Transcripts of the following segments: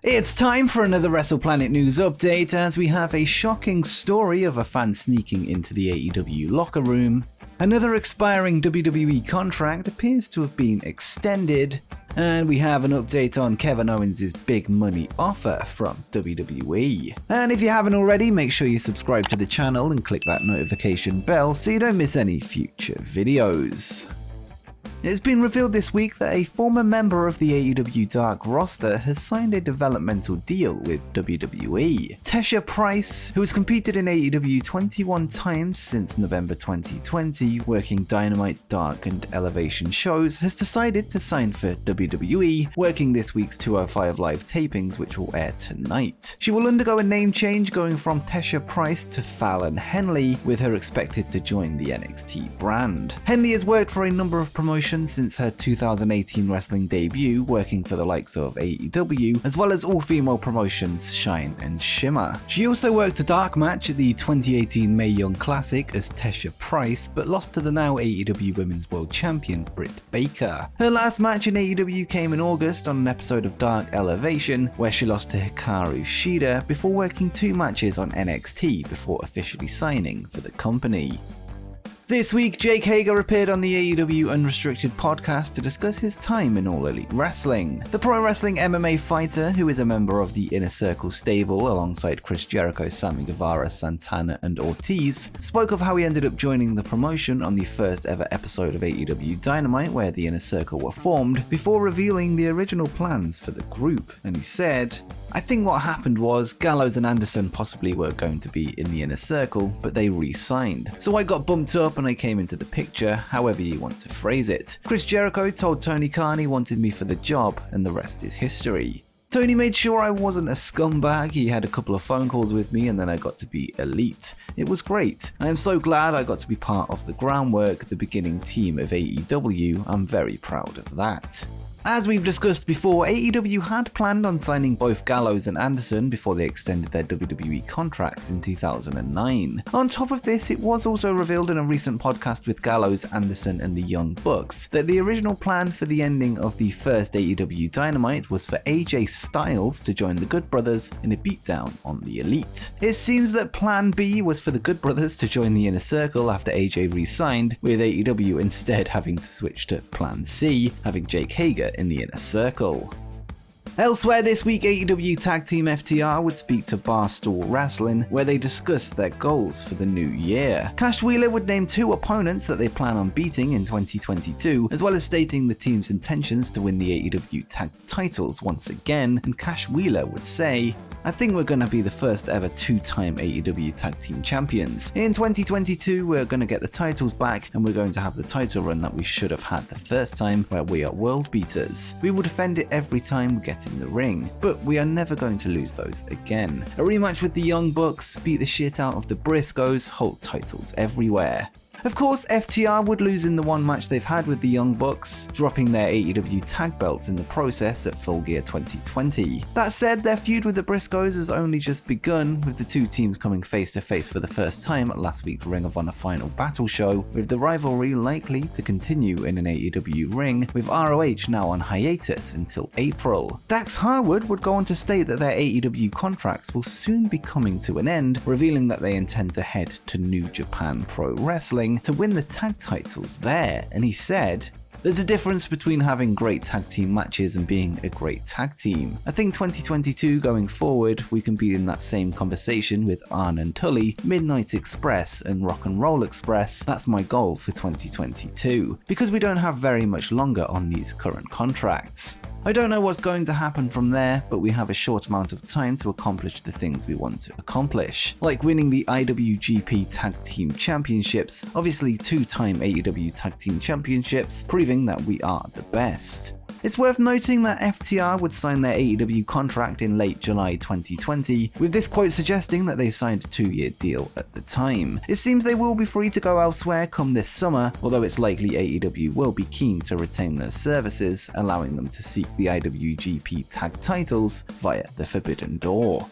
It's time for another WrestlePlanet news update as we have a shocking story of a fan sneaking into the AEW locker room. Another expiring WWE contract appears to have been extended. And we have an update on Kevin Owens' big money offer from WWE. And if you haven't already, make sure you subscribe to the channel and click that notification bell so you don't miss any future videos. It's been revealed this week that a former member of the AEW Dark roster has signed a developmental deal with WWE. Tesha Price, who has competed in AEW 21 times since November 2020, working Dynamite, Dark and Elevation shows, has decided to sign for WWE, working this week's 205 Live tapings which will air tonight. She will undergo a name change going from Tesha Price to Fallon Henley, with her expected to join the NXT brand. Henley has worked for a number of promotions since her 2018 wrestling debut, working for the likes of AEW, as well as all-female promotions Shine and Shimmer. She also worked a dark match at the 2018 Mae Young Classic as Tesha Price, but lost to the now AEW Women's World Champion Britt Baker. Her last match in AEW came in August on an episode of Dark Elevation, where she lost to Hikaru Shida before working 2 matches on NXT before officially signing for the company. This week, Jake Hager appeared on the AEW Unrestricted podcast to discuss his time in All Elite Wrestling. The pro wrestling MMA fighter, who is a member of the Inner Circle stable alongside Chris Jericho, Sammy Guevara, Santana and Ortiz, spoke of how he ended up joining the promotion on the first ever episode of AEW Dynamite where the Inner Circle were formed, before revealing the original plans for the group. And he said, "I think what happened was Gallows and Anderson possibly were going to be in the Inner Circle, but they re-signed. So I got bumped up and I came into the picture, however you want to phrase it. Chris Jericho told Tony Khan he wanted me for the job, and the rest is history. Tony made sure I wasn't a scumbag. He had a couple of phone calls with me and then I got to be elite. It was great. I am so glad I got to be part of the groundwork, the beginning team of AEW. I'm very proud of that." As we've discussed before, AEW had planned on signing both Gallows and Anderson before they extended their WWE contracts in 2009. On top of this, it was also revealed in a recent podcast with Gallows, Anderson and the Young Bucks that the original plan for the ending of the first AEW Dynamite was for AJ Styles to join the Good Brothers in a beatdown on the Elite. It seems that plan B was for the Good Brothers to join the Inner Circle after AJ re-signed, with AEW instead having to switch to plan C, having Jake Hager in the Inner Circle. Elsewhere this week, AEW Tag Team FTR would speak to Barstool Wrestling, where they discussed their goals for the new year. Cash Wheeler would name 2 opponents that they plan on beating in 2022, as well as stating the team's intentions to win the AEW tag titles once again, and Cash Wheeler would say, "I think we're going to be the first ever 2-time AEW Tag Team Champions. In 2022, we're going to get the titles back and we're going to have the title run that we should have had the first time, where we are world beaters. We will defend it every time we get in the ring, but we are never going to lose those again. A rematch with the Young Bucks, beat the shit out of the Briscoes, hold titles everywhere." Of course, FTR would lose in the one match they've had with the Young Bucks, dropping their AEW tag belts in the process at Full Gear 2020. That said, their feud with the Briscoes has only just begun, with the 2 teams coming face to face for the first time at last week's Ring of Honor Final Battle show, with the rivalry likely to continue in an AEW ring, with ROH now on hiatus until April. Dax Harwood would go on to state that their AEW contracts will soon be coming to an end, revealing that they intend to head to New Japan Pro-Wrestling to win the tag titles there, and he said, "There's a difference between having great tag team matches and being a great tag team. I think 2022 going forward, we can be in that same conversation with Arn and Tully, Midnight Express and Rock and Roll Express. That's my goal for 2022, because we don't have very much longer on these current contracts. I don't know what's going to happen from there, but we have a short amount of time to accomplish the things we want to accomplish, like winning the IWGP Tag Team Championships, obviously 2-time AEW Tag Team Championships, proving that we are the best." It's worth noting that FTR would sign their AEW contract in late July 2020, with this quote suggesting that they signed a 2-year deal at the time. It seems they will be free to go elsewhere come this summer, although it's likely AEW will be keen to retain their services, allowing them to seek the IWGP tag titles via the Forbidden Door.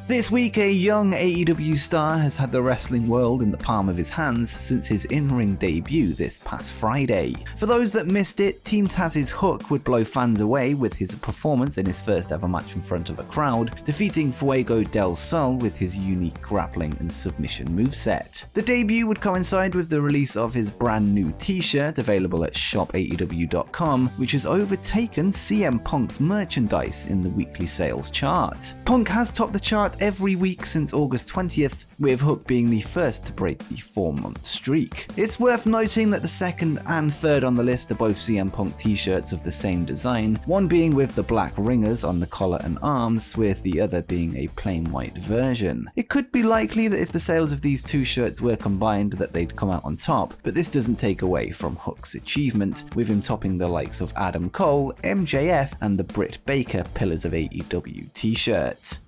This week, a young AEW star has had the wrestling world in the palm of his hands since his in-ring debut this past Friday. For those that missed it, Team Taz's Hook would blow fans away with his performance in his first ever match in front of a crowd, defeating Fuego del Sol with his unique grappling and submission moveset. The debut would coincide with the release of his brand new t-shirt available at ShopAEW.com, which has overtaken CM Punk's merchandise in the weekly sales chart. Punk has topped the chart every week since August 20th, with Hook being the first to break the 4-month streak. It's worth noting that the second and third on the list are both CM Punk t-shirts of the same design, one being with the black ringers on the collar and arms, with the other being a plain white version. It could be likely that if the sales of these two shirts were combined that they'd come out on top, but this doesn't take away from Hook's achievement, with him topping the likes of Adam Cole, MJF, and the Britt Baker Pillars of AEW t-shirt.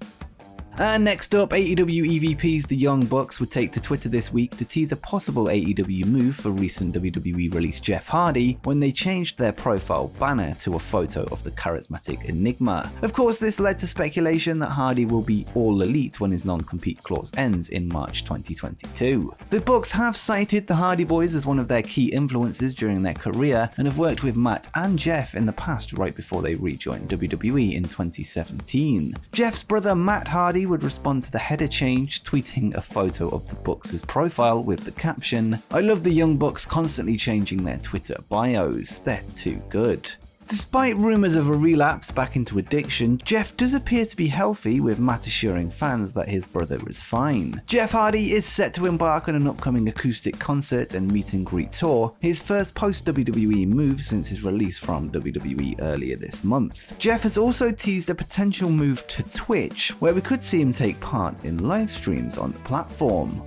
And next up, AEW EVPs The Young Bucks would take to Twitter this week to tease a possible AEW move for recent WWE release Jeff Hardy when they changed their profile banner to a photo of the charismatic Enigma. Of course, this led to speculation that Hardy will be all elite when his non-compete clause ends in March 2022. The Bucks have cited the Hardy Boys as one of their key influences during their career and have worked with Matt and Jeff in the past right before they rejoined WWE in 2017. Jeff's brother Matt Hardy would respond to the header change, tweeting a photo of the Bucks' profile with the caption, "I love the Young Bucks constantly changing their Twitter bios, they're too good." Despite rumours of a relapse back into addiction, Jeff does appear to be healthy, with Matt assuring fans that his brother is fine. Jeff Hardy is set to embark on an upcoming acoustic concert and meet and greet tour, his first post-WWE move since his release from WWE earlier this month. Jeff has also teased a potential move to Twitch, where we could see him take part in live streams on the platform.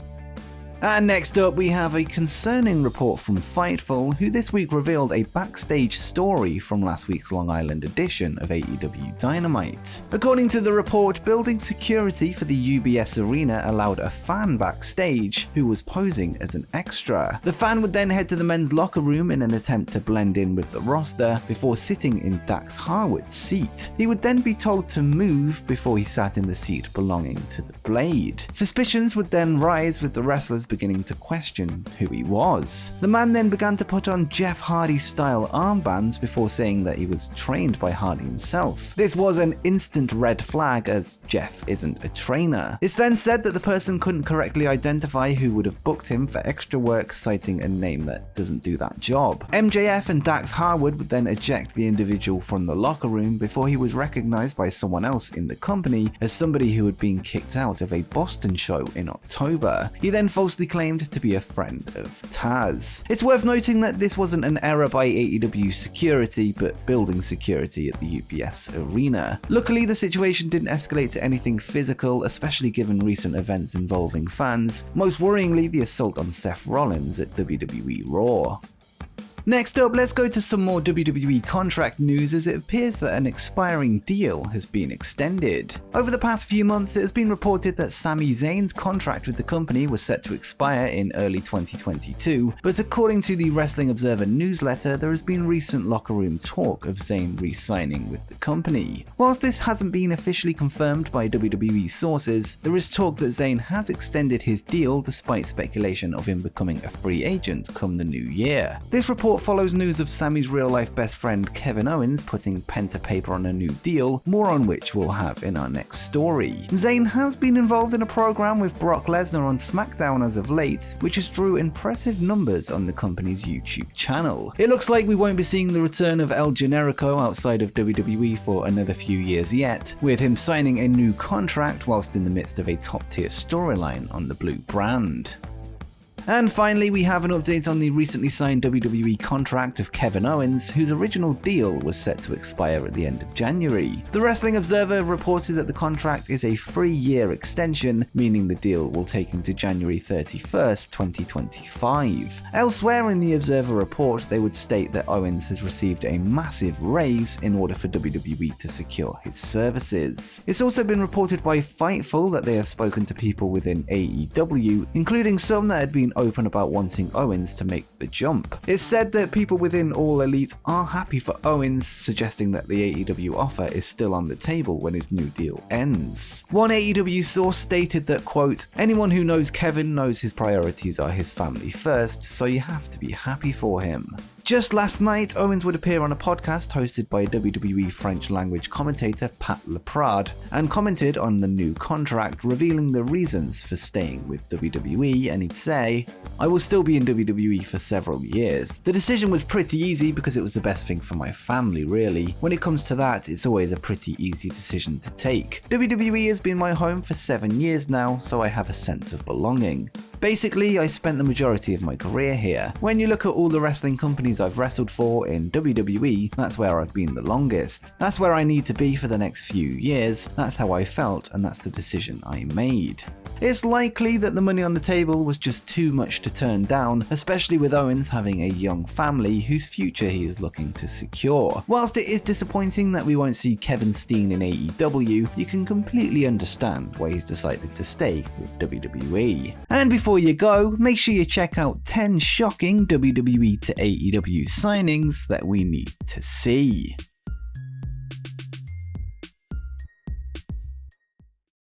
And next up, we have a concerning report from Fightful, who this week revealed a backstage story from last week's Long Island edition of AEW Dynamite. According to the report, building security for the UBS Arena allowed a fan backstage who was posing as an extra. The fan would then head to the men's locker room in an attempt to blend in with the roster before sitting in Dax Harwood's seat. He would then be told to move before he sat in the seat belonging to the Blade. Suspicions would then rise, with the wrestlers beginning to question who he was. The man then began to put on Jeff Hardy-style armbands before saying that he was trained by Hardy himself. This was an instant red flag, as Jeff isn't a trainer. It's then said that the person couldn't correctly identify who would have booked him for extra work, citing a name that doesn't do that job. MJF and Dax Harwood would then eject the individual from the locker room before he was recognized by someone else in the company as somebody who had been kicked out of a Boston show in October. He then falsely claimed to be a friend of Taz. It's worth noting that this wasn't an error by AEW security, but building security at the UBS Arena. Luckily, the situation didn't escalate to anything physical, especially given recent events involving fans, most worryingly the assault on Seth Rollins at WWE Raw. Next up, let's go to some more WWE contract news, as it appears that an expiring deal has been extended. Over the past few months, it has been reported that Sami Zayn's contract with the company was set to expire in early 2022, but according to the Wrestling Observer newsletter, there has been recent locker room talk of Zayn re-signing with the company. Whilst this hasn't been officially confirmed by WWE sources, there is talk that Zayn has extended his deal despite speculation of him becoming a free agent come the new year. This report follows news of Sami's real-life best friend Kevin Owens putting pen to paper on a new deal, more on which we'll have in our next story. Zayn has been involved in a program with Brock Lesnar on SmackDown as of late, which has drew impressive numbers on the company's YouTube channel. It looks like we won't be seeing the return of El Generico outside of WWE for another few years yet, with him signing a new contract whilst in the midst of a top-tier storyline on the Blue brand. And finally, we have an update on the recently signed WWE contract of Kevin Owens, whose original deal was set to expire at the end of January. The Wrestling Observer reported that the contract is a 3-year extension, meaning the deal will take him to January 31st, 2025. Elsewhere in the Observer report, they would state that Owens has received a massive raise in order for WWE to secure his services. It's also been reported by Fightful that they have spoken to people within AEW, including some that had been been open about wanting Owens to make the jump. It's said that people within All Elite are happy for Owens, suggesting that the AEW offer is still on the table when his new deal ends. One AEW source stated that, quote, "Anyone who knows Kevin knows his priorities are his family first, so you have to be happy for him." Just last night, Owens would appear on a podcast hosted by WWE French language commentator Pat Laprade and commented on the new contract, revealing the reasons for staying with WWE, and he'd say, "I will still be in WWE for several years. The decision was pretty easy because it was the best thing for my family, really. When it comes to that, it's always a pretty easy decision to take. WWE has been my home for 7 years now, so I have a sense of belonging. Basically, I spent the majority of my career here. When you look at all the wrestling companies I've wrestled for in WWE, that's where I've been the longest. That's where I need to be for the next few years. That's how I felt, and that's the decision I made." It's likely that the money on the table was just too much to turn down, especially with Owens having a young family whose future he is looking to secure. Whilst it is disappointing that we won't see Kevin Steen in AEW, you can completely understand why he's decided to stay with WWE. And before you go, make sure you check out 10 shocking WWE to AEW signings that we need to see.